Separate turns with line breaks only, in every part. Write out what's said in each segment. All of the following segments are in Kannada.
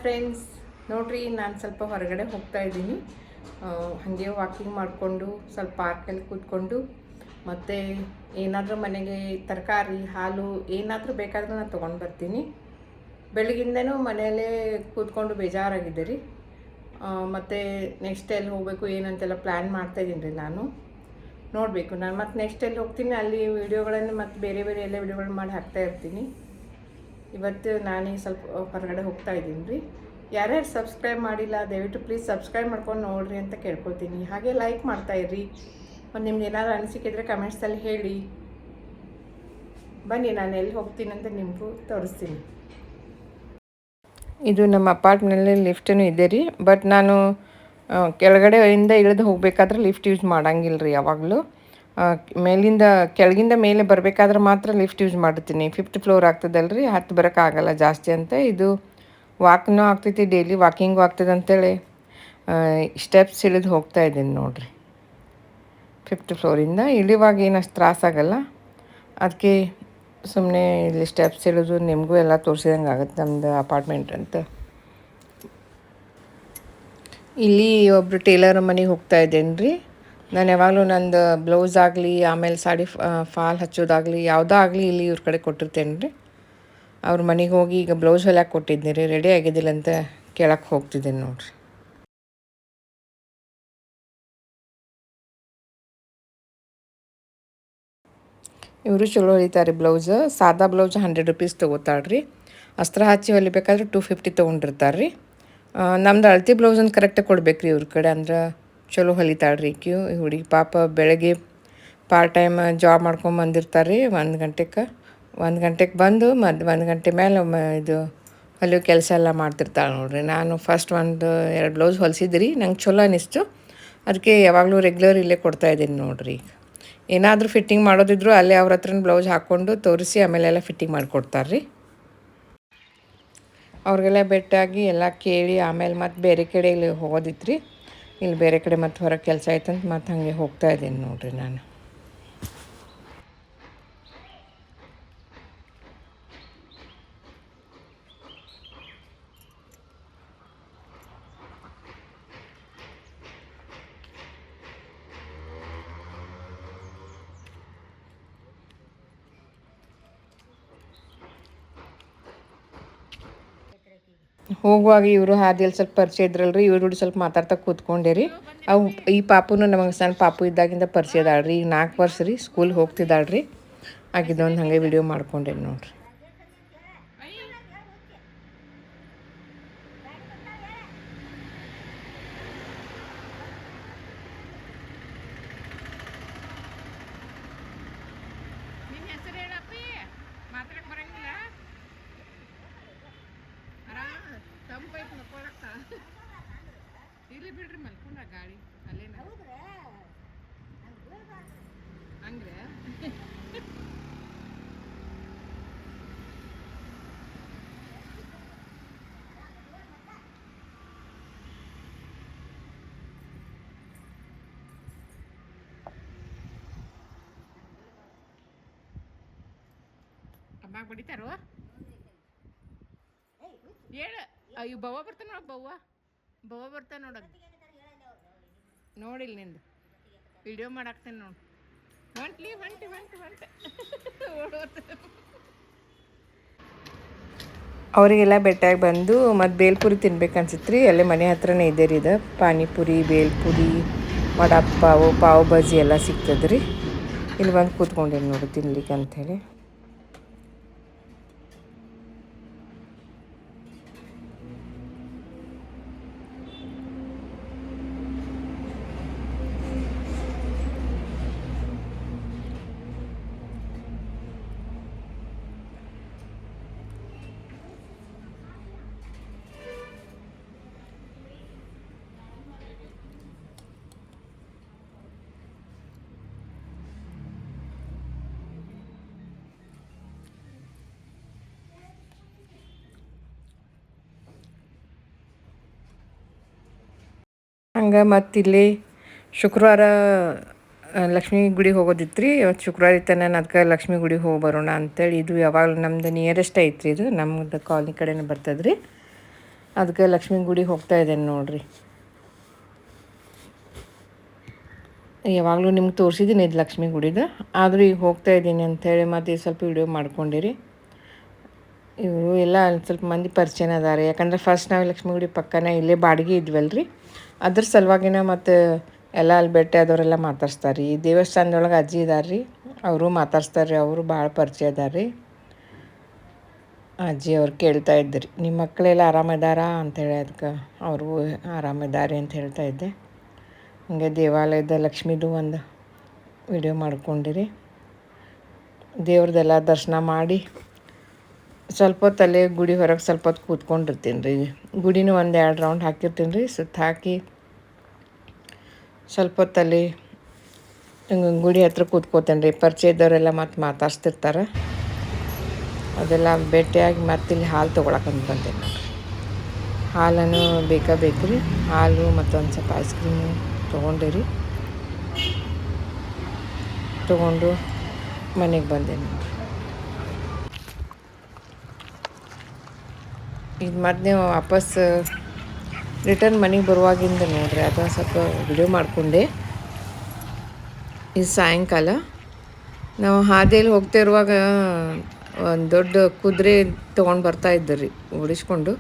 ಫ್ರೆಂಡ್ಸ್, ನೋಡ್ರಿ ನಾನು ಸ್ವಲ್ಪ ಹೊರಗಡೆ ಹೋಗ್ತಾ ಇದ್ದೀನಿ. ಹಾಗೆ ವಾಕಿಂಗ್ ಮಾಡಿಕೊಂಡು ಸ್ವಲ್ಪ ಪಾರ್ಕಲ್ಲಿ ಕೂತ್ಕೊಂಡು ಮತ್ತು ಏನಾದರೂ ಮನೆಗೆ ತರಕಾರಿ ಹಾಲು ಏನಾದರೂ ಬೇಕಾದರೂ ನಾನು ತೊಗೊಂಡು ಬರ್ತೀನಿ. ಬೆಳಗಿಂದನೂ ಮನೆಯಲ್ಲೇ ಕೂತ್ಕೊಂಡು ಬೇಜಾರಾಗಿದೆ ರೀ. ಮತ್ತು ನೆಕ್ಸ್ಟ್ ಎಲ್ಲಿ ಹೋಗಬೇಕು ಏನಂತೆಲ್ಲ ಪ್ಲ್ಯಾನ್ ಮಾಡ್ತಾಯಿದ್ದೀನಿ ರೀ. ನಾನು ನೋಡಬೇಕು, ನಾನು ಮತ್ತು ನೆಕ್ಸ್ಟ್ ಎಲ್ಲಿ ಹೋಗ್ತೀನಿ ಅಲ್ಲಿ ವೀಡಿಯೋಗಳನ್ನು ಮತ್ತು ಬೇರೆ ಬೇರೆ ಎಲ್ಲ ವೀಡಿಯೋಗಳನ್ನ ಮಾಡಿ ಹಾಕ್ತಾ ಇರ್ತೀನಿ. ಇವತ್ತು ನಾನೀಗ ಸ್ವಲ್ಪ ಹೊರಗಡೆ ಹೋಗ್ತಾ ಇದ್ದೀನಿ ರೀ. ಯಾರ್ಯಾರು ಸಬ್ಸ್ಕ್ರೈಬ್ ಮಾಡಿಲ್ಲ ದಯವಿಟ್ಟು ಪ್ಲೀಸ್ ಸಬ್ಸ್ಕ್ರೈಬ್ ಮಾಡ್ಕೊಂಡು ನೋಡಿರಿ ಅಂತ ಕೇಳ್ಕೊತೀನಿ. ಹಾಗೆ ಲೈಕ್ ಮಾಡ್ತಾಯಿರ್ರಿ. ಮತ್ತು ನಿಮ್ಗೆ ಏನಾದರೂ ಅನಿಸಿಕಿದ್ರೆ ಕಮೆಂಟ್ಸಲ್ಲಿ ಹೇಳಿ. ಬನ್ನಿ ನಾನು ಎಲ್ಲಿ ಹೋಗ್ತೀನಿ ಅಂತ ನಿಮಗೂ ತೋರಿಸ್ತೀನಿ. ಇದು ನಮ್ಮ ಅಪಾರ್ಟ್ಮೆಂಟಲ್ಲಿ ಲಿಫ್ಟೂ ಇದೆ ರೀ. ಬಟ್ ನಾನು ಕೆಳಗಡೆಯಿಂದ ಇಳಿದು ಹೋಗಬೇಕಾದ್ರೆ ಲಿಫ್ಟ್ ಯೂಸ್ ಮಾಡಂಗಿಲ್ಲ ರೀ. ಯಾವಾಗಲೂ ಮೇಲಿಂದ ಕೆಳಗಿಂದ ಮೇಲೆ ಬರಬೇಕಾದ್ರೆ ಮಾತ್ರ ಲಿಫ್ಟ್ ಯೂಸ್ ಮಾಡ್ತೀನಿ. 5th ಫ್ಲೋರ್ ಆಗ್ತದಲ್ಲ ರೀ, ಹತ್ತು ಬರೋಕ್ಕಾಗಲ್ಲ ಜಾಸ್ತಿ ಅಂತ. ಇದು ವಾಕ್ನೂ ಆಗ್ತೈತಿ, ಡೈಲಿ ವಾಕಿಂಗು ಆಗ್ತದೆ ಅಂತೇಳಿ ಸ್ಟೆಪ್ಸ್ ಇಳಿದು ಹೋಗ್ತಾ ಇದ್ದೀನಿ ನೋಡಿರಿ. 5th ಫ್ಲೋರಿಂದ ಇಳಿವಾಗ ಏನಷ್ಟು ತ್ರಾಸಾಗಲ್ಲ. ಅದಕ್ಕೆ ಸುಮ್ಮನೆ ಇಲ್ಲಿ ಸ್ಟೆಪ್ಸ್ ಇಳಿದು ನಿಮಗೂ ಎಲ್ಲ ತೋರಿಸಿದಂಗೆ ಆಗುತ್ತೆ ನಮ್ಮದು ಅಪಾರ್ಟ್ಮೆಂಟ್ ಅಂತ. ಇಲ್ಲಿ ಒಬ್ಬರು ಟೇಲರ್ ಮನೆಗೆ ಹೋಗ್ತಾ ಇದ್ದೇನೆ ರೀ. ನಾನು ಯಾವಾಗಲೂ ನಂದು ಬ್ಲೌಸ್ ಆಗಲಿ ಆಮೇಲೆ ಸಾಡಿ ಫಾಲ್ ಹಚ್ಚೋದಾಗಲಿ ಯಾವುದೋ ಆಗಲಿ ಇಲ್ಲಿ ಇವ್ರ ಕಡೆ ಕೊಟ್ಟಿರ್ತೇನೆ ರೀ. ಅವ್ರ ಮನೆಗೆ ಹೋಗಿ ಈಗ ಬ್ಲೌಸ್ ಹೊಲ್ಯಾಕೆ ಕೊಟ್ಟಿದ್ದೀನಿ ರೀ. ರೆಡಿ ಆಗಿದ್ದಿಲ್ಲ ಅಂತ ಕೇಳಕ್ಕೆ ಹೋಗ್ತಿದ್ದೀನಿ ನೋಡಿರಿ. ಇವರು ಚಲೋ ಹೊಲಿತಾರೆ ಬ್ಲೌಸ್. ಸಾದಾ ಬ್ಲೌಸ್ 100 ರೂಪೀಸ್ ತೊಗೋತಾಳೆ ರೀ. ಅಸ್ತ್ರ ಹಚ್ಚಿ ಹೊಲಿಬೇಕಾದ್ರೆ 250 ತೊಗೊಂಡಿರ್ತಾರೆ ರೀ. ನಮ್ದು ಅಳತೆ ಬ್ಲೌಸನ್ನು ಕರೆಕ್ಟಾಗಿ ಕೊಡ್ಬೇಕು ರೀ ಇವ್ರ ಕಡೆ, ಅಂದ್ರೆ ಚಲೋ ಹೊಲಿತಾಳೆ ರೀ ಈ ಹುಡುಗಿ. ಪಾಪ ಬೆಳಗ್ಗೆ ಪಾರ್ಟ್ ಟೈಮ್ ಜಾಬ್ ಮಾಡ್ಕೊಂಡು ಬಂದಿರ್ತಾರೆ ರೀ. 1 ಗಂಟೆಗೆ ಬಂದು 1 ಗಂಟೆ ಮೇಲೆ ಇದು ಹೊಲಿಯೋ ಕೆಲಸ ಎಲ್ಲ ಮಾಡ್ತಿರ್ತಾಳೆ ನೋಡಿರಿ. ನಾನು ಫಸ್ಟ್ 1-2 ಬ್ಲೌಸ್ ಹೊಲಿಸಿದ್ರಿ ರೀ, ನಂಗೆ ಚಲೋ ಅನ್ನಿಸ್ತು. ಅದಕ್ಕೆ ಯಾವಾಗಲೂ ರೆಗ್ಯುಲರ್ ಇಲ್ಲೇ ಕೊಡ್ತಾಯಿದ್ದೀನಿ ನೋಡಿರಿ. ಈಗ ಏನಾದರೂ ಫಿಟ್ಟಿಂಗ್ ಮಾಡೋದಿದ್ರು ಅಲ್ಲೇ ಅವ್ರ ಹತ್ರನ ಬ್ಲೌಸ್ ಹಾಕ್ಕೊಂಡು ತೋರಿಸಿ ಆಮೇಲೆಲ್ಲ ಫಿಟ್ಟಿಂಗ್ ಮಾಡಿಕೊಡ್ತಾರೆ ರೀ. ಅವ್ರಿಗೆಲ್ಲ ಭೇಟಿಯಾಗಿ ಎಲ್ಲ ಕೇಳಿ ಆಮೇಲೆ ಮತ್ತು ಬೇರೆ ಕಡೆ ಇಲ್ಲಿ ಹೋಗೋದಿತ್ತು ರೀ. ಇಲ್ಲಿ ಬೇರೆ ಕಡೆ ಮತ್ತು ಹೊರಗೆ ಕೆಲಸ ಆಯ್ತಂತ ಮತ್ತು ಹಾಗೆ ಹೋಗ್ತಾ ಇದ್ದೀನಿ ನೋಡಿರಿ ನಾನು. ಹೋಗುವಾಗ ಇವರು ಹಾದಿಯಲ್ಲಿ ಸ್ವಲ್ಪ ಪರಿಚಯ ಇದ್ರಲ್ರಿ, ಇವ್ರು ಸ್ವಲ್ಪ ಮಾತಾಡ್ತಾ ಕೂತ್ಕೊಂಡೆ ರೀ. ಅವು ಈ ಪಾಪುನು ನಮಗೆ ಸಣ್ಣ ಪಾಪು ಇದ್ದಾಗಿಂದ ಪರಿಚಯ ಇದಾಳ್ರಿ. ಈಗ 4 ವರ್ಷ ರೀ, ಸ್ಕೂಲ್ ಹೋಗ್ತಿದ್ದಾಳ್ರಿ. ಆಗಿದ್ದೊಂದು ಹಾಗೆ ವಿಡಿಯೋ ಮಾಡ್ಕೊಂಡೆ ನೋಡಿರಿ. ಇಲ್ಲಿ ಬಿಡ್ರಿ ಮಲ್ಕೊಂಡ ಗಾಳಿ ಅಲ್ಲೇನ ಹಂಗ್ರೆ ಅಮ್ಮಾಗ ಬಡಿತಾರೋ ಹೇಳ. ಅಯ್ಯೋ ಬವ್ವ ಬರ್ತಾನ ನೋಡ, ಬವ್ವ ಬರ್ತಾನ ನೋಡಕ್ ನೋಡಿಲ್ಲ ನಿಂದು ವಿಡಿಯೋ ಮಾಡಾಕ್ತೇನೆ ನೋಡಿ. ಹೊಂಟಿ ಅವರಿಗೆಲ್ಲ ಬೆಟ್ಟಾಗಿ ಬಂದು ಮತ್ತು ಬೇಲ್ಪುರಿ ತಿನ್ಬೇಕು ಅನ್ಸಿತ್ತು ರೀ. ಅಲ್ಲೇ ಮನೆ ಹತ್ರನೇ ಇದೆ ರೀ. ಇದು ಪಾನಿಪುರಿ, ಬೇಲ್ಪುರಿ, ವಡಾಪಾವು, ಪಾವ್ ಭಾಜಿ ಎಲ್ಲ ಸಿಗ್ತದೆ ರೀ. ಇಲ್ಲಿ ಬಂದು ಕೂತ್ಕೊಂಡೇನಿ ನೋಡಿ ತಿನ್ಲಿಕ್ಕೆ ಅಂಥೇಳಿ. ಹಂಗೆ ಮತ್ತಿಲ್ಲಿ ಶುಕ್ರವಾರ ಲಕ್ಷ್ಮೀ ಗುಡಿಗೆ ಹೋಗೋದಿತ್ತು ರೀ. ಇವತ್ತು ಶುಕ್ರವಾರ ಇತ್ತು, ನಾನು ಅದಕ್ಕೆ ಲಕ್ಷ್ಮೀ ಗುಡಿಗೆ ಹೋಗಿ ಬರೋಣ ಅಂತೇಳಿ. ಇದು ಯಾವಾಗಲೂ ನಮ್ಮದು ನಿಯರೆಸ್ಟ್ ಐತ್ರಿ. ಇದು ನಮ್ಮದು ಕಾಲನಿ ಕಡೆನೇ ಬರ್ತದೆ ರೀ. ಅದಕ್ಕೆ ಲಕ್ಷ್ಮೀ ಗುಡಿಗೆ ಹೋಗ್ತಾ ಇದ್ದೇನೆ ನೋಡಿರಿ. ಯಾವಾಗಲೂ ನಿಮ್ಗೆ ತೋರಿಸಿದ್ದೀನಿ ಇದು ಲಕ್ಷ್ಮೀ ಗುಡಿದು, ಆದರೂ ಈಗ ಹೋಗ್ತಾ ಇದ್ದೀನಿ ಅಂಥೇಳಿ ಮತ್ತು ಸ್ವಲ್ಪ ವಿಡಿಯೋ ಮಾಡ್ಕೊಂಡಿರಿ. ಇವರು ಎಲ್ಲ ಸ್ವಲ್ಪ ಮಂದಿ ಪರಿಚಯನ ಅದಾರೆ, ಯಾಕಂದ್ರೆ ಫಸ್ಟ್ ನಾವು ಲಕ್ಷ್ಮೀ ಗುಡಿ ಪಕ್ಕನೇ ಇಲ್ಲೇ ಬಾಡಿಗೆ ಇದ್ವಲ್ರಿ, ಅದ್ರ ಸಲುವಾಗಿನ ಮತ್ತು ಎಲ್ಲ ಅಲ್ಲಿ ಭೇಟಿ ಆದವರೆಲ್ಲ ಮಾತಾಡ್ಸ್ತಾರೆ ರೀ. ಈ ದೇವಸ್ಥಾನದೊಳಗೆ ಅಜ್ಜಿ ಇದ್ದಾರೆ ರೀ, ಅವರು ಮಾತಾಡ್ಸ್ತಾರೆ ರೀ, ಅವರು ಭಾಳ ಪರಿಚಯ ಅದಾರೆ ರೀ. ಅಜ್ಜಿ ಅವ್ರು ಕೇಳ್ತಾ ಇದ್ದರು ನಿಮ್ಮ ಮಕ್ಕಳೆಲ್ಲ ಆರಾಮಿದಾರ ಅಂಥೇಳಿ, ಅದಕ್ಕೆ ಅವ್ರಿಗೂ ಆರಾಮಿದ್ದಾರೆ ಅಂತ ಹೇಳ್ತಾ ಇದ್ದೆ. ಹಂಗೆ ದೇವಾಲಯದ ಲಕ್ಷ್ಮೀದು ಒಂದು ವಿಡಿಯೋ ಮಾಡ್ಕೊಂಡಿರಿ. ದೇವ್ರದ್ದೆಲ್ಲ ದರ್ಶನ ಮಾಡಿ ಸ್ವಲ್ಪ ಹೊತ್ತಲ್ಲೇ ಗುಡಿ ಹೊರಗೆ ಸ್ವಲ್ಪ ಹೊತ್ತು ಕೂತ್ಕೊಂಡಿರ್ತೀನಿ ರೀ. ಗುಡಿನೂ 1-2 ರೌಂಡ್ ಹಾಕಿರ್ತೀನಿ ರೀ, ಸುತ್ತ ಹಾಕಿ ಸ್ವಲ್ಪ ಹೊತ್ತಲ್ಲಿ ಗುಡಿ ಹತ್ರ ಕೂತ್ಕೋತೇನೆ ರೀ. ಪರಿಚಯ ಇದ್ದವರೆಲ್ಲ ಮತ್ತು ಮಾತಾಡ್ಸ್ತಿರ್ತಾರೆ. ಅದೆಲ್ಲ ಭೇಟಿಯಾಗಿ ಮತ್ತೆ ಇಲ್ಲಿ ಹಾಲು ತೊಗೊಳಕಂತ ಬಂದೇನೆ ನೋಡಿರಿ. ಹಾಲನ್ನು ಬೇಕು ರೀ, ಹಾಲು ಮತ್ತು ಒಂದು ಸ್ವಲ್ಪ ಐಸ್ ಕ್ರೀಮು ತೊಗೊಂಡಿರಿ. ತೊಗೊಂಡು ಮನೆಗೆ ಬಂದೇನೆ ನೋಡಿರಿ. ಈಗ ಮತ್ತೆ ನೀವು ವಾಪಸ್ ರಿಟರ್ನ್ ಮನೆಗೆ ಬರುವಾಗಿಂದ ನೋಡಿರಿ ಅದೊಂದು ಸ್ವಲ್ಪ ವಿಡಿಯೋ ಮಾಡಿಕೊಂಡೆ. ಇದು ಸಾಯಂಕಾಲ ನಾವು ಹಾದಿಯಲ್ಲಿ ಹೋಗ್ತಾ ಇರುವಾಗ ಒಂದು ದೊಡ್ಡ ಕುದುರೆ ತೊಗೊಂಡು ಬರ್ತಾ ಇದ್ದರು ರೀ, ಓಡಿಸ್ಕೊಂಡು.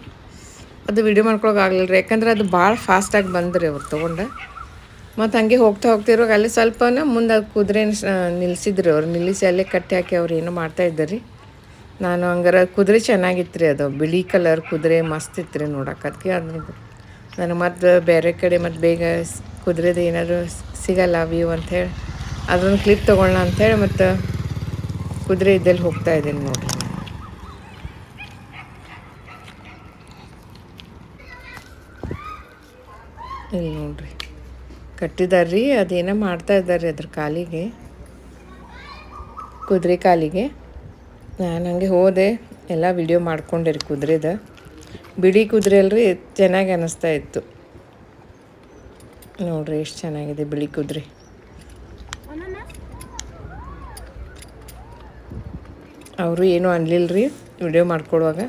ಅದು ವಿಡಿಯೋ ಮಾಡ್ಕೊಳಕ್ಕೆ ಆಗಲಿಲ್ಲ ರೀ, ಯಾಕಂದ್ರೆ ಅದು ಭಾಳ ಫಾಸ್ಟಾಗಿ ಬಂದ್ರಿ ಅವ್ರು ತೊಗೊಂಡು. ಮತ್ತು ಹಂಗೆ ಹೋಗ್ತಿರುವಾಗ ಅಲ್ಲಿ ಸ್ವಲ್ಪನ ಮುಂದೆ ಅದು ಕುದುರೆ ನಿಲ್ಲಿಸಿದ್ರಿ ಅವ್ರು. ನಿಲ್ಲಿಸಿ ಅಲ್ಲೇ ಕಟ್ಟಿ ಹಾಕಿ ಅವ್ರು ಏನೋ ಮಾಡ್ತಾಯಿದ್ದರು ರೀ. ನಾನು ಹಂಗಾರೆ ಕುದುರೆ ಚೆನ್ನಾಗಿತ್ತು ರೀ, ಅದು ಬಿಳಿ ಕಲರ್ ಕುದುರೆ ಮಸ್ತ್ ಇತ್ತು ರೀ ನೋಡೋಕೆ. ಅದಕ್ಕೆ ಅದು ನನಗೆ ಮತ್ತು ಬೇರೆ ಕಡೆ ಮತ್ತು ಬೇಗ ಕುದುರೆದು ಏನಾದರೂ ಸಿಗಲ್ಲ ವ್ಯೂ ಅಂಥೇಳಿ ಅದೊಂದು ಕ್ಲಿಪ್ ತೊಗೊಳ್ಳೋಣ ಅಂಥೇಳಿ ಮತ್ತು ಕುದುರೆ ಇದ್ದಲ್ಲಿ ಹೋಗ್ತಾ ಇದ್ದೀನಿ ನೋಡಿರಿ. ಇಲ್ಲಿ ನೋಡಿರಿ ಕಟ್ಟಿದ್ದಾರೆ ರೀ, ಅದೇನೋ ಮಾಡ್ತಾ ಇದ್ದಾರೆ ಅದ್ರ ಕಾಲಿಗೆ, ಕುದುರೆ ಕಾಲಿಗೆ. ನಾನು ಹಂಗೆ ಹೋದೆ, ಎಲ್ಲ ವಿಡಿಯೋ ಮಾಡ್ಕೊಂಡೆ ರೀ ಕುದುರೆದ. ಬಿಳಿ ಕುದುರೆ ಅಲ್ರಿ, ಚೆನ್ನಾಗಿ ಅನ್ನಿಸ್ತಾ ಇತ್ತು ನೋಡಿರಿ. ಎಷ್ಟು ಚೆನ್ನಾಗಿದೆ ಬಿಳಿ ಕುದುರೆ. ಅವರು ಏನೂ ಅನ್ಲಿಲ್ಲ ರೀ ವಿಡಿಯೋ ಮಾಡ್ಕೊಡುವಾಗ.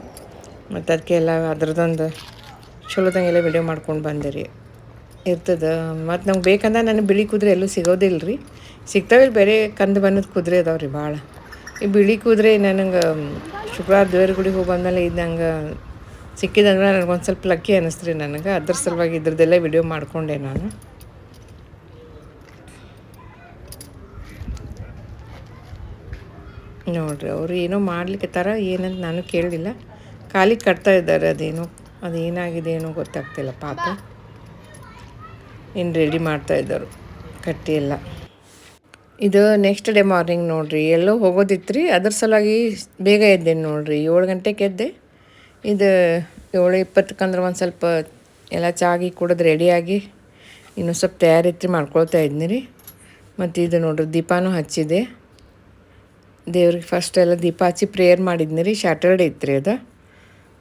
ಮತ್ತು ಅದಕ್ಕೆ ಎಲ್ಲ ಅದ್ರದ್ದೊಂದು ಚಲೋದಂಗೆಲ್ಲ ವಿಡಿಯೋ ಮಾಡ್ಕೊಂಡು ಬಂದೆ ರೀ. ಇರ್ತದೆ ಮತ್ತು ನಮ್ಗೆ ಬೇಕಂದ್ರೆ ನನಗೆ ಬಿಳಿ ಕುದುರೆ ಎಲ್ಲೂ ಸಿಗೋದಿಲ್ಲ ರೀ. ಸಿಗ್ತಾವೆ ಬೇರೆ ಕಂದು ಬಣ್ಣದ ಕುದುರೆ ಅದಾವೆ ರೀ ಭಾಳ. ಈ ಬಿಳಿ ಕುದುರೆ ನನಗೆ ಶುಕ್ರವಾರ ದೇವ್ರ ಗುಡಿಗೆ ಹೋಗಿ ಬಂದಮೇಲೆ ಇದು ನಂಗೆ ಸಿಕ್ಕಿದಂದ್ರೆ ನನಗೊಂದು ಸ್ವಲ್ಪ ಲಕ್ಕಿ ಅನ್ನಿಸ್ತು ರೀ ನನಗೆ. ಅದ್ರ ಸಲುವಾಗಿ ಇದ್ರದ್ದೆಲ್ಲ ವಿಡಿಯೋ ಮಾಡಿಕೊಂಡೆ ನಾನು. ನೋಡಿರಿ ಅವರು ಏನೋ ಮಾಡ್ಲಿಕ್ಕತ್ತಾರ, ಏನಂತ ನಾನು ಕೇಳಲಿಲ್ಲ. ಕಾಲಿಗೆ ಕಟ್ತಾ ಇದ್ದಾರೆ, ಅದೇನಾಗಿದೆ ಏನೋ ಗೊತ್ತಾಗ್ತಿಲ್ಲ ಪಾಪ. ಏನು ರೆಡಿ ಮಾಡ್ತಾಯಿದ್ದರು ಕಟ್ಟಿ ಎಲ್ಲ. ಇದು ನೆಕ್ಸ್ಟ್ ಡೇ ಮಾರ್ನಿಂಗ್ ನೋಡಿರಿ, ಎಲ್ಲೋ ಹೋಗೋದಿತ್ತು ರೀ, ಅದ್ರ ಸಲುವಾಗಿ ಬೇಗ ಎದ್ದೇನೆ ನೋಡಿರಿ. 7 ಗಂಟೆಗೆ ಎದ್ದೆ. ಇದು 7:20 ಒಂದು ಸ್ವಲ್ಪ ಎಲ್ಲ ಚಾಗಿ ಕುಡಿದು ರೆಡಿಯಾಗಿ ಇನ್ನೂ ಸ್ವಲ್ಪ ತಯಾರಿತ್ರಿ ಮಾಡ್ಕೊಳ್ತಾ ಇದ್ನಿ ರೀ. ಮತ್ತು ಇದು ನೋಡಿರಿ ದೀಪನೂ ಹಚ್ಚಿದೆ ದೇವ್ರಿಗೆ. ಫಸ್ಟ್ ಎಲ್ಲ ದೀಪ ಹಚ್ಚಿ ಪ್ರೇಯರ್ ಮಾಡಿದ್ನಿ ರೀ. ಸ್ಯಾಟರ್ಡೇ ಇತ್ತು ರೀ ಅದು.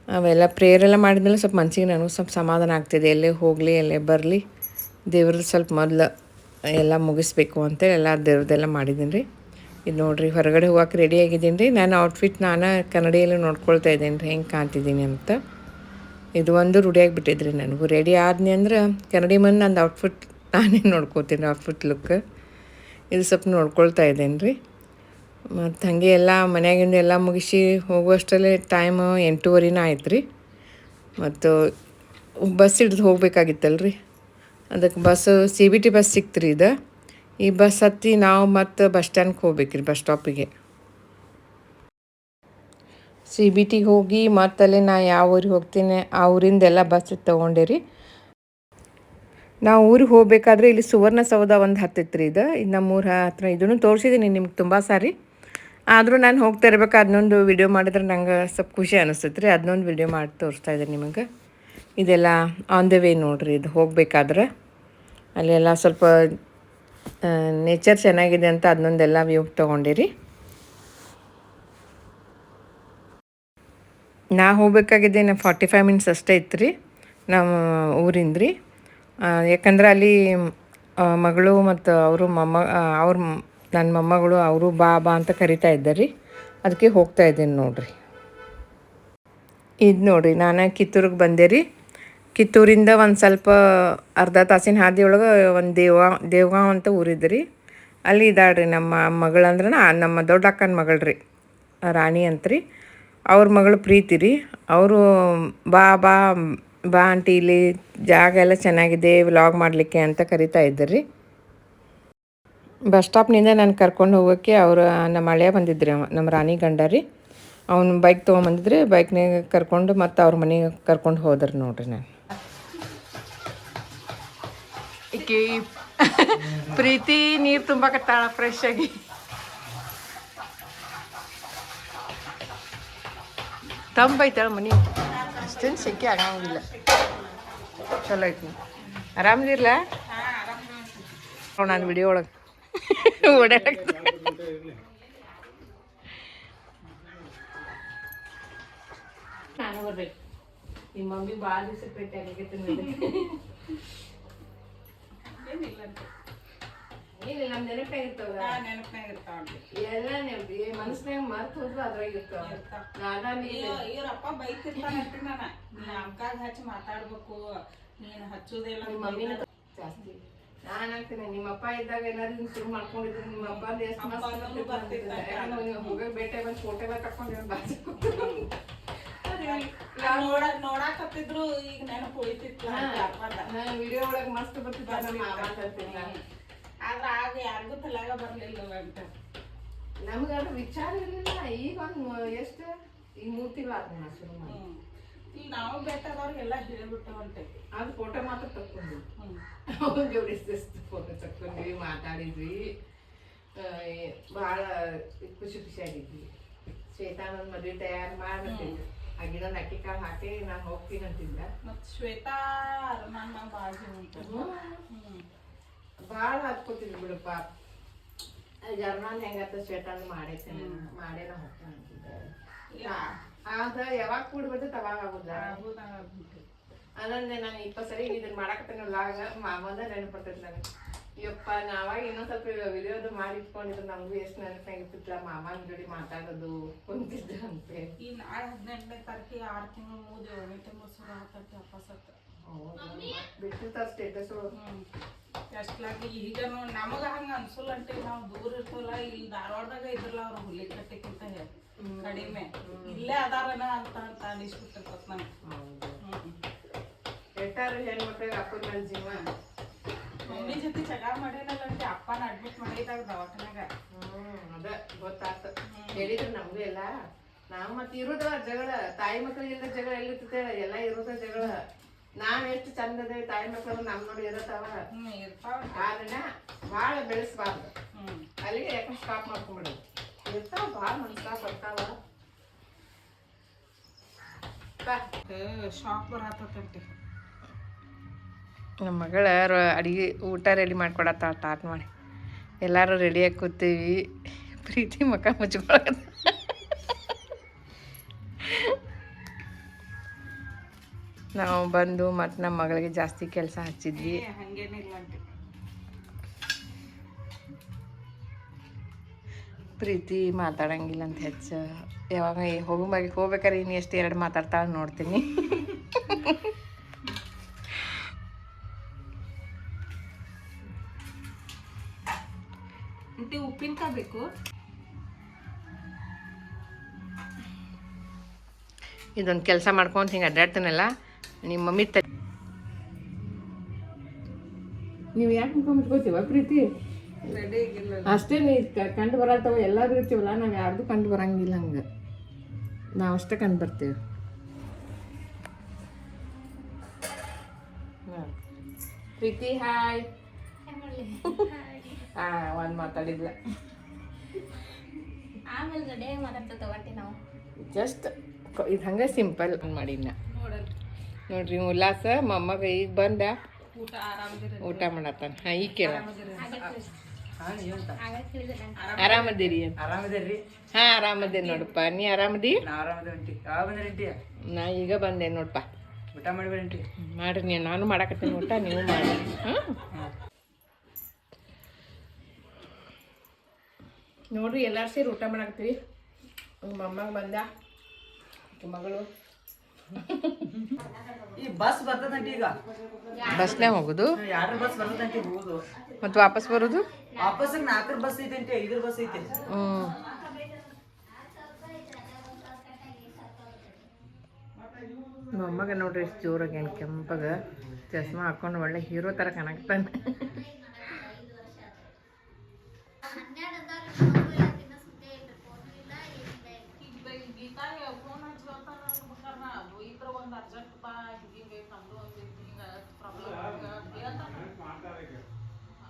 ಅವೆಲ್ಲ ಪ್ರೇಯರೆಲ್ಲ ಮಾಡಿದ್ಮೇಲೆ ಸ್ವಲ್ಪ ಮನ್ಸಿಗೆ ನನಗೂ ಸ್ವಲ್ಪ ಸಮಾಧಾನ ಆಗ್ತಿದೆ. ಎಲ್ಲೇ ಹೋಗಲಿ ಎಲ್ಲೇ ಬರಲಿ ದೇವ್ರದ್ದು ಸ್ವಲ್ಪ ಮೊದಲು ಎಲ್ಲ ಮುಗಿಸ್ಬೇಕು ಅಂತೇಳಿ ಎಲ್ಲ ದೇವ್ರದ್ದೆಲ್ಲ ಮಾಡಿದ್ದೀನಿ ರೀ. ಇದು ನೋಡಿರಿ ಹೊರಗಡೆ ಹೋಗೋಕೆ ರೆಡಿ ಆಗಿದ್ದೀನಿ ರೀ. ನಾನು ಔಟ್ಫಿಟ್ ನಾನು ಕನ್ನಡಿಯಲ್ಲಿ ನೋಡ್ಕೊಳ್ತಾ ಇದ್ದೀನಿ ರೀ ಹೆಂಗೆ ಕಾಣ್ತಿದ್ದೀನಿ ಅಂತ. ಇದು ಒಂದು ರೂಢಿಯಾಗಿಬಿಟ್ಟಿದ್ರಿ ನನಗೂ. ರೆಡಿ ಆದ್ನಿ ಅಂದ್ರೆ ಕನ್ನಡಿ ಮುಂದೆ ನಂದು ಔಟ್ಫಿಟ್ ನಾನೇ ನೋಡ್ಕೋತೀನಿ, ಔಟ್ಫಿಟ್ ಲುಕ್. ಇದು ಸ್ವಲ್ಪ ನೋಡ್ಕೊಳ್ತಾ ಇದ್ದೀನಿ ರೀ. ಮತ್ತು ಹಾಗೆ ಎಲ್ಲ ಮನೆಯಾಗಿಂದ ಎಲ್ಲ ಮುಗಿಸಿ ಹೋಗುವಷ್ಟರಲ್ಲೇ ಟೈಮು 8:30 ಆಯ್ತು ರೀ. ಮತ್ತು ಬಸ್ ಹಿಡ್ದು ಹೋಗ್ಬೇಕಾಗಿತ್ತಲ್ರಿ, ಅದಕ್ಕೆ ಬಸ್ಸು CBT ಬಸ್ ಸಿಕ್ತು ರೀ. ಇದು ಈ ಬಸ್ ಹತ್ತಿ ನಾವು ಮತ್ತು ಬಸ್ ಸ್ಟ್ಯಾಂಡ್ಗೆ ಹೋಗ್ಬೇಕ್ರಿ, ಬಸ್ ಸ್ಟಾಪಿಗೆ. CBTಗೆ ಹೋಗಿ ಮತ್ತಲ್ಲಿ ನಾ ಯಾವ ಊರಿಗೆ ಹೋಗ್ತೀನಿ ಆ ಊರಿಂದೆಲ್ಲ ಬಸ್ ತೊಗೊಂಡೆ ರೀ. ನಾವು ಊರಿಗೆ ಹೋಗ್ಬೇಕಾದ್ರೆ ಇಲ್ಲಿ ಸುವರ್ಣಸೌಧ ಒಂದು ಹತ್ತಿತ್ತು ರೀ. ಇದು ನಮ್ಮೂರ ಹತ್ರ. ಇದನ್ನು ತೋರಿಸಿದ್ದೀನಿ ನಿಮ್ಗೆ ತುಂಬ ಸಾರಿ. ಆದರೂ ನಾನು ಹೋಗ್ತಾ ಇರ್ಬೇಕು ಅದನ್ನೊಂದು ವಿಡಿಯೋ ಮಾಡಿದ್ರೆ ನಂಗೆ ಸ್ವಲ್ಪ ಖುಷಿ ಅನಿಸ್ತೈತೆ ರೀ. ಅದನ್ನೊಂದು ವಿಡಿಯೋ ಮಾಡಿ ತೋರಿಸ್ತಾ ಇದ್ದೀನಿ ನಿಮಗೆ. ಇದೆಲ್ಲ ಆನ್ ದ ವೇ ನೋಡಿರಿ. ಇದು ಹೋಗ್ಬೇಕಾದ್ರೆ ಅಲ್ಲೆಲ್ಲ ಸ್ವಲ್ಪ ನೇಚರ್ ಚೆನ್ನಾಗಿದೆ ಅಂತ ಅದನ್ನೊಂದೆಲ್ಲ ವ್ಯೂ ತೊಗೊಂಡಿರಿ. ನಾ ಹೋಗ್ಬೇಕಾಗಿದೆ 45 ಮಿನಿಟ್ಸ್ ಅಷ್ಟೇ ಇತ್ತು ರೀ ನಮ್ಮ ಊರಿಂದ ರೀ. ಯಾಕಂದ್ರೆ ಅಲ್ಲಿ ಮಗಳು ಮತ್ತು ಅವರು ನನ್ನ ಮೊಮ್ಮಗಳು ಅವರು ಬಾ ಬಾ ಅಂತ ಕರಿತಾ ಇದ್ದಾರೆ ರೀ. ಅದಕ್ಕೆ ಹೋಗ್ತಾ ಇದ್ದೀನಿ ನೋಡಿರಿ. ಇದು ನೋಡಿರಿ ನಾನು ಕಿತ್ತೂರಿಗೆ ಬಂದೆ ರೀ. ಕಿತ್ತೂರಿಂದ ಒಂದು ಸ್ವಲ್ಪ ಅರ್ಧ ತಾಸಿನ ಹಾದಿ ಒಳಗೆ ಒಂದು ದೇವ್ಗಾಂವ್ ಅಂತ ಊರಿದ್ದು ರೀ. ಅಲ್ಲಿ ಇದ್ದಾಳ್ರಿ ನಮ್ಮ ಮಗಳು ಅಂದ್ರೆ ನಮ್ಮ ದೊಡ್ಡ ಅಕ್ಕನ ಮಗಳು ರೀ, ರಾಣಿ ಅಂತ್ರಿ. ಅವ್ರ ಮಗಳು ಪ್ರೀತಿ ರೀ. ಅವರು ಬಾ ಬಾ ಬಾ ಆಂಟಿ ಇಲ್ಲಿ ಜಾಗ ಎಲ್ಲ ಚೆನ್ನಾಗಿದೆ ವ್ಲಾಗ್ ಮಾಡಲಿಕ್ಕೆ ಅಂತ ಕರಿತಾ ಇದ್ದರು ರೀ. ಬಸ್ ಸ್ಟಾಪ್ನಿಂದ ನಾನು ಕರ್ಕೊಂಡು ಹೋಗೋಕ್ಕೆ ಅವರು ನಮ್ಮ ಹಳೆಯ ಬಂದಿದ್ರಿ, ನಮ್ಮ ರಾಣಿ ಗಂಡ ರೀ. ಅವ್ನು ಬೈಕ್ ತೊಗೊಂಬಂದಿದ್ರಿ, ಬೈಕ್ನಾಗ ಕರ್ಕೊಂಡು ಮತ್ತು ಅವ್ರ ಮನೆಗೆ ಕರ್ಕೊಂಡು ಹೋದ್ರಿ ನೋಡ್ರಿ. ನಾನು ಈಕಿ ಪ್ರೀತಿ ನೀರು ತುಂಬಕತ್ತಾಳ ಫ್ರೆಶ್ ಆಗಿ. ತಂಬೈತಾಳ ಮನೆ, ಅಷ್ಟೇನು ಸೆಕೆ ಆಗಂಗಿಲ್ಲ, ಚಲೋ ಐತಿ. ಆರಾಮದಿರ್ಲ ನಾನು ವಿಡಿಯೋ ಒಳಗೆ ಓಡಾಡಕ್. ನಾನು ಬರ್ಬೇಕು, ನಿಮ್ಮ ಮಮ್ಮಿ ಭಾಳ ದಿವಸ ಭೇಟಿ ಆಗೈತೆ. ಏನಿಲ್ಲ, ನಮ್ಮ ನೆನಪಾಗಿರ್ತಾವ, ಎಲ್ಲ ನೆನಪಿ ಮನಸ್ನಾಗ ಮರ್ತು ಹೋದ್ರು ಅದ್ರಾಗ ಇರ್ತಾವ.
ಇವ್ರಪ್ಪ ಬೈತಿರ್ತಾನ ನಾನು, ನೀ ಅಮ್ಕಾಗ ಹಚ್ಚಿ ಮಾತಾಡ್ಬೇಕು, ನೀನು ಹಚ್ಚೋದಿಲ್ಲ.
ನಿಮ್ಮ ಮಮ್ಮಿನ ಜಾಸ್ತಿ ನಾನು ಹಾಕ್ತೀನಿ. ನಿಮ್ಮಪ್ಪ ಇದ್ದಾಗ ಏನಾದ್ರು ಶುರು ಮಾಡ್ಕೊಂಡಿದ್ರೆ ನಿಮ್ಮ ಅಪ್ಪ ಎಷ್ಟು ಹೋಗಿ ಭೇಟಿ ಬಂದು ಫೋಟೋ ಎಲ್ಲ ತಕ್ಕೊಂಡು ಬಾಜು
ನೋಡಾಕತ್ತಿದ್ರು. ಈಗ ನೆನಪು ಉಳಿತಿತ್ತು,
ವಿಡಿಯೋ ಒಳಗೆ ಮಸ್ತ್ ಬರ್ತಿದ್ದ.
ಆದ್ರೆ ಆಗ ಯಾರಿಗೂ ತಲೆಗ ಬರ್ಲಿಲ್ಲ ಅಂತ
ನಮ್ಗಾದ್ರು ವಿಚಾರ ಇರಲಿಲ್ಲ. ಈಗ ಒಂದು ಎಷ್ಟು ಈಗ 3 ತಿಂಗಳು ಆದ ಶುರು ಮಾಡಿ.
ಈಗ ನಾವು ಬೇಕಾದವ್ರಿಗೆಲ್ಲ ಹೇಳ್ಬಿಟ್ಟವಂತೆ.
ಅದು ಫೋಟೋ ಮಾತ್ರ ತಕ್ಕೊಂಡ್ವಿ, ಅವ್ನ ಜೋಡಿಸ್ದಷ್ಟು ಫೋಟೋ ತಕ್ಕೊಂಡ್ವಿ, ಮಾತಾಡಿದ್ವಿ, ಭಾಳ ಖುಷಿಯಾಗಿದ್ವಿ. ಶ್ವೇತಾನಂದ್ ಮದುವೆ ತಯಾರು ಮಾಡ್ಬಿಟ್ಟಿದ್ವಿ. ಆಗಿನ ಅಕ್ಕಿ ಕಾಳು ಹಾಕಿ ನಾನು ಹೋಗ್ತೀನಿ ಅಂತಿದ್ದ.
ಮತ್ತು ಶ್ವೇತಾ ಅರಮಾನ ಬಾಜು ಅಂತ
ಭಾಳ ಹತ್ಕೋತಿದ್ವಿ ಬಿಡಪ್ಪ. ಜರ್ಮನ್ ಹೆಂಗತ್ತ ಶ್ವೇತಾನ ಮಾಡೈತೆ ಮಾಡೇನ ಹೋಗ್ತಾನ ಅಂತಿದ್ದೆ. ಆದ ಯಾವಾಗ ಕೂಡಿ ಬರ್ತೈತೆ ಅವಾಗ ಆಗುದ. ಅದೊಂದೇ ನಾನು 20 ಸರಿ ಇದನ್ನ ಮಾಡಾಕತ್ತೇನಲ್ಲ, ಮಾಮದ ನೆನಪು ಬರ್ತೈತೆ ನನಗೆ. ಯಪ್ಪ ನಾವಾಗ ಇನ್ನೊಂದು ಸ್ವಲ್ಪ ವಿಡಿಯೋದು ಮಾಡಿ ಇಟ್ಕೊಂಡಿದ್ರು, ನಮಗೂ ಎಷ್ಟು ನೆನಪಾಗಿರ್ತಿತ್ತಲ್ಲ ಮಾಮನ ಜೋಡಿ ಮಾತಾಡೋದು ಕುಂತಿದ್ದ ಅಂತೆ.
ಈ ನಾಳೆ 18ನೇ ತಾರೀಕಿಗೆ 6 ತಿಂಗಳು ಮುಗಿದು 7ನೇ ತಿಂಗಳು ಶುರು ಆಗ್ತೈತಿ ವಾಪಸ್ಸತ್ತ.
ಬಿಟ್ಟಿರ್ತಾರ ಸ್ಟೇಟಸ್
ಅಷ್ಟಾಗಿ ಈಗ ನಮಗೆ ಹಂಗೆ ಅನ್ಸಲ್ಲ ಅಂತೆ. ನಾವು ದೂರ ಇರ್ತವಲ್ಲ, ಇಲ್ಲಿ ಧಾರವಾಡದಾಗ ಇದ್ರಲ್ಲ ಅವ್ರು ಹುಲಿ ಕಟ್ಟೆಕ್ಕಿಂತ ಕಡಿಮೆ ಇಲ್ಲೇ ಅದಾರನ ಅಂತ ಅನಿಸ್ಬಿಟ್ಟಿರ್ತತ್ ನಂಗೆ.
ಎಟ್ಟಾರು ಹೆಣ್ಮಕ್ಳಿಗೆ ಅಪ್ಪನ ಮೇಲೆ ಜೀವ.
ಮಮ್ಮಿ ಜೊತೆ ಜಗಳ ಮಾಡೇನಲ್ಲಂತೆ, ಅಪ್ಪನ ಅಡ್ಮಿಟ್ ಮಾಡಿದಾಗ ದವಾಖಾನಾಗ.
ಅದ ಗೊತ್ತಾತ, ಹೇಳಿದ್ರು ನಮಗೂ ಎಲ್ಲ. ನಾವು ಮತ್ತೆ ಇರೋದ ಜಗಳ, ತಾಯಿ ಮಕ್ಕಳಿಗೆಲ್ಲ ಜಗಳ ಎಲ್ಲಿರ್ತೇಳ, ಎಲ್ಲ ಇರೋದ ಜಗಳ. ನಾವ್ ಎಷ್ಟು ಚಂದ ಅದೇವಿ, ತಾಯಿ ಮಕ್ಕಳು ನಮ್ ನೋಡಿ ಇರತ್ತಾವ. ಅದನ್ನ ಭಾಳ ಬೆಳೆಸಬಾರ್ದು, ಅಲ್ಲಿಗೆ ಯಾಕಂದ್ರೆ ಸ್ಟಾಪ್ ಮಾಡ್ಕೊಂಡ್ಬಿಡೋದು. ಇರ್ತಾವ ಭಾಳ ಮನ್ಸಾಗ ಬರ್ತಾವ.
ಶಾಕ್ ಬರತ್ತಂತೆ.
ನಮ್ಮ ಮಗಳ ಅಡಿಗೆ ಊಟ ರೆಡಿ ಮಾಡ್ಕೊಡತ್ತ ಟಾಟ್ ಮಾಡಿ. ಎಲ್ಲರೂ ರೆಡಿಯಾಗಿ ಕೂತೀವಿ. ಪ್ರೀತಿ ಮಕ್ಕ ಮುಚ್ಕೊಳಕ ನಾವು ಬಂದು ಮತ್ತು ನಮ್ಮ ಮಗಳಿಗೆ ಜಾಸ್ತಿ ಕೆಲಸ ಹಚ್ಚಿದ್ವಿ. ಪ್ರೀತಿ ಮಾತಾಡಂಗಿಲ್ಲ ಅಂತ ಹೆಚ್ಚು. ಯಾವಾಗ ಹೋಗ್ಬೇಕಾರೆ ಇನ್ನು ಎಷ್ಟು 2 ಮಾತಾಡ್ತಾಳೆ ನೋಡ್ತೀನಿ.
ಉಪ್ಪಿನಕಾಯಿ ಬೇಕು.
ಇದೊಂದು ಕೆಲಸ ಮಾಡ್ಕೊಂತ ಹಿಂಗೆ ಅಡ್ಡಾಡ್ತಾನಲ್ಲ ನಿಮ್ಮ ಮಮ್ಮಿ ನೀವು ಯಾಕೆ ಮುಚ್ಕೋತೀವ ಪ್ರೀತಿ? ಅಷ್ಟೇ ನೀ ಕಂಡು ಬರತ್ತವ, ಎಲ್ಲರೂ ಇರ್ತೀವಲ್ಲ, ನಾವು ಯಾರ್ದು ಕಂಡು ಬರಂಗಿಲ್ಲ. ಹಂಗೆ ನಾವು ಅಷ್ಟೇ ಕಂಡು ಬರ್ತೇವೆ. ಪ್ರೀತಿ ಹಾಯ್. ಒಂದು ಮಾತಾಡಿದ್ಲ, ಜಸ್ಟ್ ಇದು ಹಂಗೆ ಸಿಂಪಲ್ ಮಾಡಿದ್ನ ನೋಡ್ರಿ. ಉಲ್ಲಾಸ ಮೊಮ್ಮಗ ಈಗ ಬಂದ ಊಟ ಮಾಡತ್ತಾನ. ಹಾಂ ಈಗ ಕೇಳ, ಆರಾಮದಿರಿ? ಹಾಂ ಆರಾಮದೇನಿ ನೋಡಪ್ಪ, ನೀ ಆರಾಮದಿ? ನಾ ಈಗ ಬಂದೆ ನೋಡಪ್ಪ.
ಊಟ ಮಾಡಿಬೇಡಿ
ಮಾಡ್ರಿ, ನಾನು ಮಾಡಾಕತ್ತೀನಿ ಊಟ, ನೀವು ಮಾಡಿ. ಹಾಂ ನೋಡ್ರಿ, ಎಲ್ಲರೂ ಸೇರಿ ಊಟ ಮಾಡಾಕತ್ತೀವಿ. ಮೊಮ್ಮಗ ಬಂದ, ಮಗಳು
ಈ ಬಸ್ ಬರ್ತದಂಟಿ ಈಗ
ಬಸ್ನೇ ಹೋಗೋದು
2 ಬಸ್ ಬರ್ತದಂಟಿ ಹೋಗೋದು
ಮತ್ತು ವಾಪಸ್ ಬರೋದು
ವಾಪಸ್ 4 ಬಸ್ ಐತಂಟಿ 5 ಬಸ್ ಐತೆ
ಮೊಮ್ಮಗ ನೋಡ್ರಿ ಎಷ್ಟು ಜೋರಾಗಿ ಏನು ಕೆಂಪಗ ಚಸ್ಮಾ ಹಾಕೊಂಡು ಒಳ್ಳೆ ಹೀರೋ ಥರ ಕಾಣಕ್ತಾನೆ.
ಗೀತಾಗೆ ಫೋನ್ ಹಚ್ಕೊಳ್ತಾನ ಅನ್ಬೇಕಾರೆ ಇದ್ರ ಒಂದು ಅರ್ಜೆಂಟ್ ಬಾ ಹಿಂಗೆ ನಮ್ದು ಒಂದು ಹಿಂಗೆ ಪ್ರಾಬ್ಲಮ್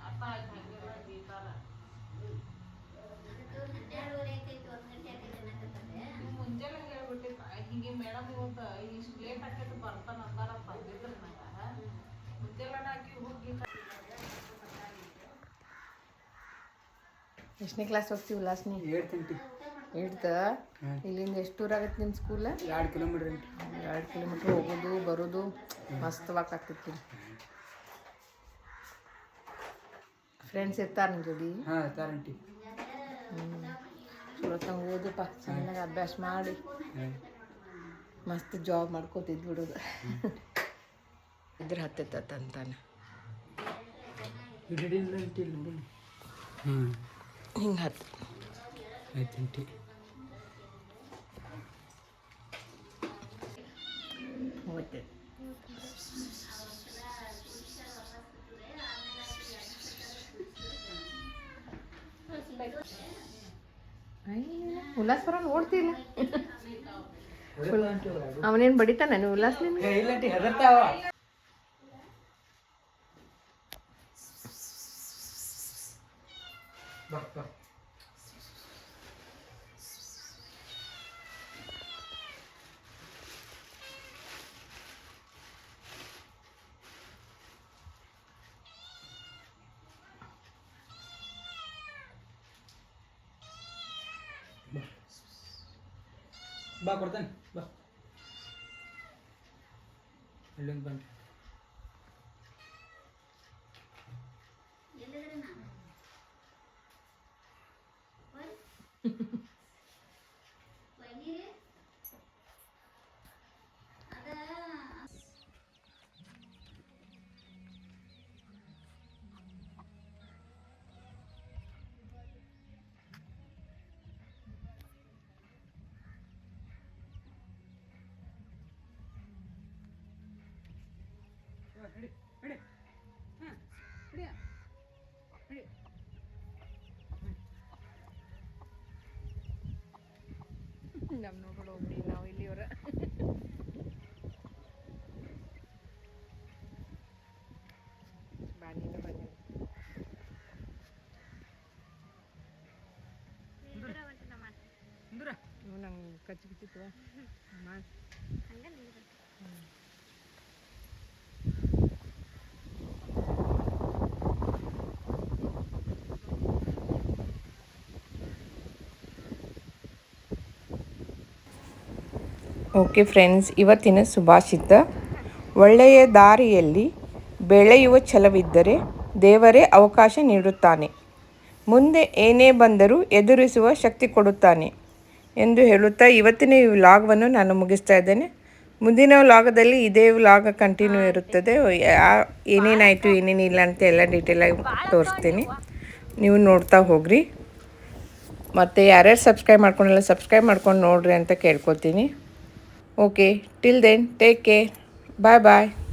ಅರ್ಥ ಆಯ್ತು ಹಂಗಿಲ್ಲ ಗೀತಾರ ಮುಂಜಾನೆ ಹೇಳ್ಬಿಟ್ಟಿದ್ದ ಹಿಂಗೆ ಮೇಡಮ್ ಇವತ್ತು ಇಷ್ಟು ಲೇಟ್ ಆಕೈತೆ ಬರ್ತಾನ ಅಂದಾರ ಬಂದಿದ್ರು ನಂಗೆ ಮುಂಜಾನೆ ಹಾಕಿ ಹೋಗಿ
ಎಷ್ಟನೇ ಕ್ಲಾಸ್ ಹೋಗ್ತೀವಿ ಉಲ್ಲಾಸ್ನಿ? 8th. ಇಲ್ಲಿಂದ ಎಷ್ಟು ದೂರ ಆಗತ್ತೆ ನಿಮ್ಮ ಸ್ಕೂಲ?
2 ಕಿಲೋಮೀಟ್ರ್ ಅಂಟಿ.
2 ಕಿಲೋಮೀಟ್ರ್ ಹೋಗೋದು ಬರೋದು ಮಸ್ತವಾಗ್ತೈತಿ. ಫ್ರೆಂಡ್ಸ್ ಇರ್ತಾರೆ ನಿಮ್ಮ ಜೋಡಿ?
ಹಾಂ ಇರ್ತಾರಂಟಿ.
ಚಲೋ ತಂಗ ಓದಪ್ಪ, ಚೆನ್ನಾಗಿ ಅಭ್ಯಾಸ ಮಾಡಿ ಮಸ್ತ್ ಜಾಬ್ ಮಾಡ್ಕೋತಿದ್ ಬಿಡೋದು. ಇದ್ರ ಹತ್ತೈತಂತಾನೆ ಹಿಂಗೆ ಹತ್ತು
ಆಯ್ತಂಟಿ.
ಹೋಗ್ತೈತೆ. ಉಲ್ಲಾಸ್ಪುರ ನೋಡ್ತಿಲ್ಲ, ಅವನೇನು ಬಡಿತಾನ ನೀವು ಉಲ್ಲಾಸ್?
ಇಲ್ಲಂಟಿ ಹೆದರ್ತಾವ. ಬಾ ಕೊಡ್ತಾನೆ ಬಾ ಇಲ್ಲೊಂದು ಬಂದು
ನಮ್ಮ ನೋಡ್ಕೊಂಡು ಹೋಗ್ಬಿಡಿ ನಾವು ಇಲ್ಲಿಯವರ. ಬಾನಿನ ಬನ್ನಿ ನಂಗೆ ಕಚ್ಚಿ ಬಿಚ್ಚಿತ್ತು ಮಾಡಿ. ಓಕೆ ಫ್ರೆಂಡ್ಸ್, ಇವತ್ತಿನ ಸುಭಾಷಿತ: ಒಳ್ಳೆಯ ದಾರಿಯಲ್ಲಿ ಬೆಳೆಯುವ ಛಲವಿದ್ದರೆ ದೇವರೇ ಅವಕಾಶ ನೀಡುತ್ತಾನೆ, ಮುಂದೆ ಏನೇ ಬಂದರೂ ಎದುರಿಸುವ ಶಕ್ತಿ ಕೊಡುತ್ತಾನೆ ಎಂದು ಹೇಳುತ್ತಾ ಇವತ್ತಿನ ಈ ವ್ಲಾಗವನ್ನು ನಾನು ಮುಗಿಸ್ತಾ ಇದ್ದೇನೆ. ಮುಂದಿನ ವ್ಲಾಗದಲ್ಲಿ ಇದೇ ವ್ಲಾಗ್ ಕಂಟಿನ್ಯೂ ಇರುತ್ತದೆ. ಏನೇನಾಯಿತು ಏನೇನಿಲ್ಲ ಅಂತ ಎಲ್ಲ ಡೀಟೇಲಾಗಿ ತೋರಿಸ್ತೀನಿ, ನೀವು ನೋಡ್ತಾ ಹೋಗ್ರಿ. ಮತ್ತು ಯಾರ್ಯಾರು ಸಬ್ಸ್ಕ್ರೈಬ್ ಮಾಡ್ಕೊಂಡಿಲ್ಲ ಸಬ್ಸ್ಕ್ರೈಬ್ ಮಾಡ್ಕೊಂಡು ನೋಡ್ರಿ ಅಂತ ಕೇಳ್ಕೊತೀನಿ. Okay, till then, take care. Bye bye.